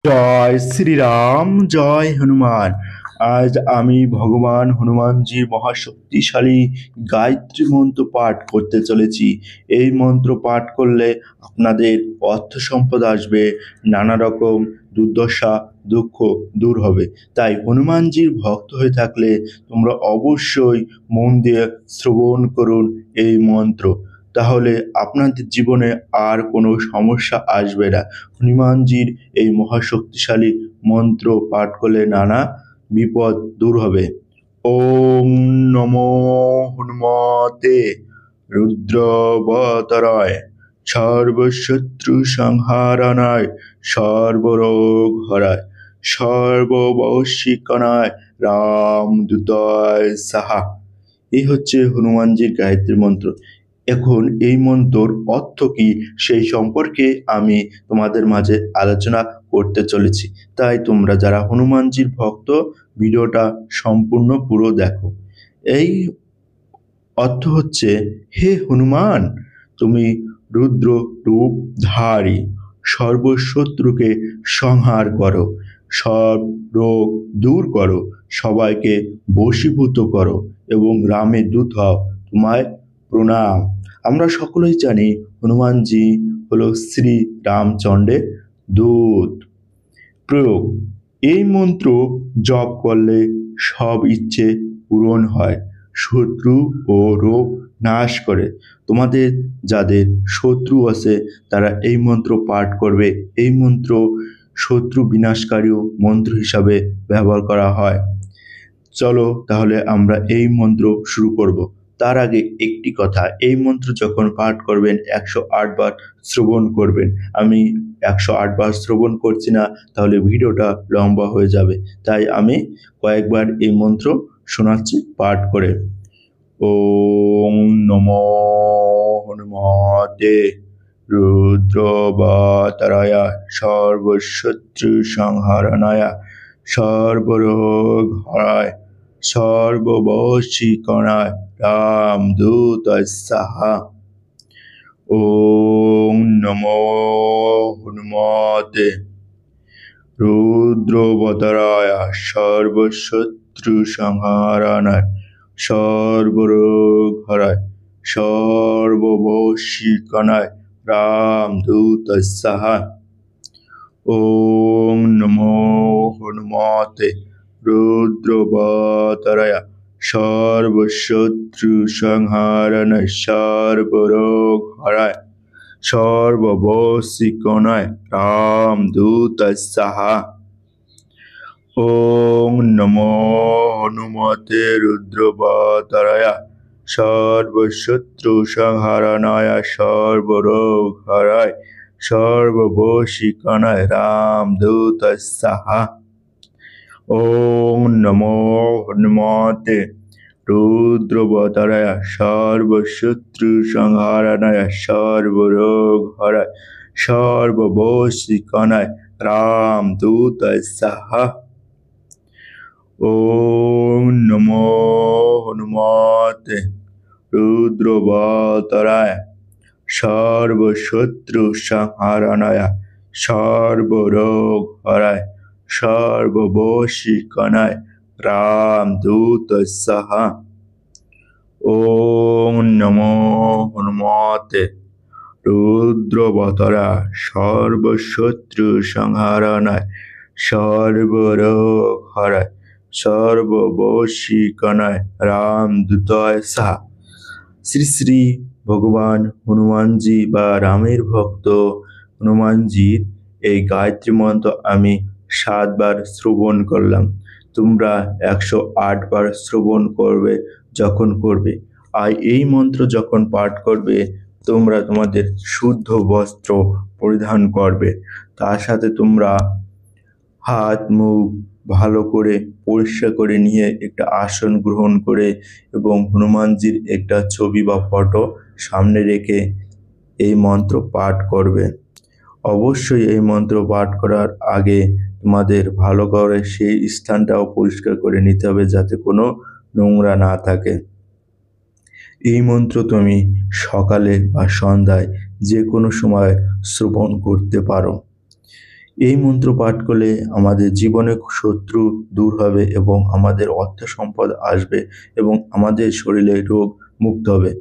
জয় শ্রীরাম, জয় হনুমান। আজ আমি ভগবান হনুমানজির মহাশক্তিশালী গায়ত্রী মন্ত্র পাঠ করতে চলেছি। এই মন্ত্র পাঠ করলে আপনাদের অর্থ সম্পদ আসবে, নানা রকম দুর্দশা দুঃখ দূর হবে। তাই হনুমানজির ভক্ত হয়ে থাকলে তোমরা অবশ্যই মন দিয়ে শ্রবণ করুন এই মন্ত্র। তাহলে আপনাদের জীবনে আর কোনো সমস্যা আসবে না। হনুমানজির এই মহাশক্তিশালী মন্ত্র পাঠ করলে নানা বিপদ দূর হবে। ওম নমো হনুমতে রুদ্রবতরায় সর্বশত্রু সংহারণায় সর্বরোগ হরায় সর্ববশীকরণায় রামদূতায় সাহা। এই হচ্ছে হনুমানজির গায়ত্রী মন্ত্র। এখন এই মন্ত্রর অর্থ কি সেই সম্পর্কে আমি তোমাদের মাঝে আলোচনা করতে চলেছি। তাই তোমরা যারা হনুমানজির ভক্ত ভিডিওটা সম্পূর্ণ পুরো দেখো। এই অর্থ হচ্ছে, হে হনুমান, তুমি রুদ্র রূপ ধারী, সর্বশত্রুকে সংহার করো, সব রোগ দূর করো, সবাইকে বশীভূত করো এবং রামের দূত হও, তোমায় প্রণাম। আমরা সকলেই জানি হনুমানজি হলো শ্রী রামচন্দ্রের দূত। প্রয়োগ: এই মন্ত্র জপ করলে সব ইচ্ছে পূরণ হয়, শত্রু ও রোগ নাশ করে। তোমাদের যাদের শত্রু আছে তারা এই মন্ত্র পাঠ করবে। এই মন্ত্র শত্রু বিনাশকারী মন্ত্র হিসাবে ব্যবহার করা হয়। চলো তাহলে আমরা এই মন্ত্র শুরু করব। তার আগে একটি কথা, এই মন্ত্র যখন পাঠ করবেন 108 বার শ্রবণ করবেন। আমি 108 বার শ্রবণ করছি না, তাহলে ভিডিওটা লম্বা হয়ে যাবে। তাই আমি কয়েকবার এই মন্ত্র শোনাচ্ছি পাঠ করে। ওম নমো হনুমতে রুদ্রবতরায় সর্বশত্রু সংহারণায় সর্বরোগ হরায় সর্ববশীকরণায় রামদূতায় সাহা। ওম নমো হনুমতে রুদ্রবতরায় সর্বশত্রু সংহারণায় সর্বরোগ হরায় সর্ববশীকরণায় রামদূতায় সাহা। ওম নমো হনুমতে রুদ্রবতরায় সর্বশত্রু সংহারণায় সর্বরোগ হরায় সর্ববশীকরণায় রামদূতায় সাহা। ওম নমো হনুমতে রুদ্রবতরায় সর্বশত্রু সংহারণায় সর্বরোগ হরায় সর্ববশীকরণায় রামদূতায় সাহা। ওম নমো হনুমতে রুদ্রবতরায় সর্বশত্রু সংহারণায় সর্বরোগ হরায় সর্ববশীকরণায় রামদূতায় সাহা। ওম নমো হনুমতে রুদ্রবতরায় সর্বশত্রু সংহারণায় সর্বরোগ হরায় সর্ববশীকরণায় রামদূতায় সাহা। ওম নমো হনুমতে রুদ্রবতরায় সর্বশত্রু সংহারণায় সর্বরোগ হরায় সর্ববশীকরণায় রামদূতায় সাহা। শ্রী শ্রী ভগবান হনুমানজি বা রামের ভক্ত হনুমানজির এই গায়ত্রী মন্ত্র আমি 7 বার শ্রবণ করলাম। তোমরা 108 বার শ্রবণ করবে যখন করবে। আর এই মন্ত্র যখন পাঠ করবে তোমরা তোমাদের শুদ্ধ বস্ত্র পরিধান করবে। তার সাথে তোমরা হাত মুখ ভালো করে পরিষ্কার করে নিয়ে একটা আসন গ্রহণ করে এবং হনুমানজির একটা ছবি বা ফটো সামনে রেখে এই মন্ত্র পাঠ করবে। অবশ্যই এই মন্ত্র পাঠ করার আগে তোমাদের ভালো করে সেই স্থানটাও পরিষ্কার করে নিতে হবে যাতে কোনো নোংরা না থাকে। এই মন্ত্র তুমি সকালে বা সন্ধ্যায় যে কোনো সময় শ্রবণ করতে পারো। এই মন্ত্র পাঠ করলে আমাদের জীবনে শত্রু দূর হবে এবং আমাদের অর্থ সম্পদ আসবে এবং আমাদের শরীরে রোগ মুক্ত হবে।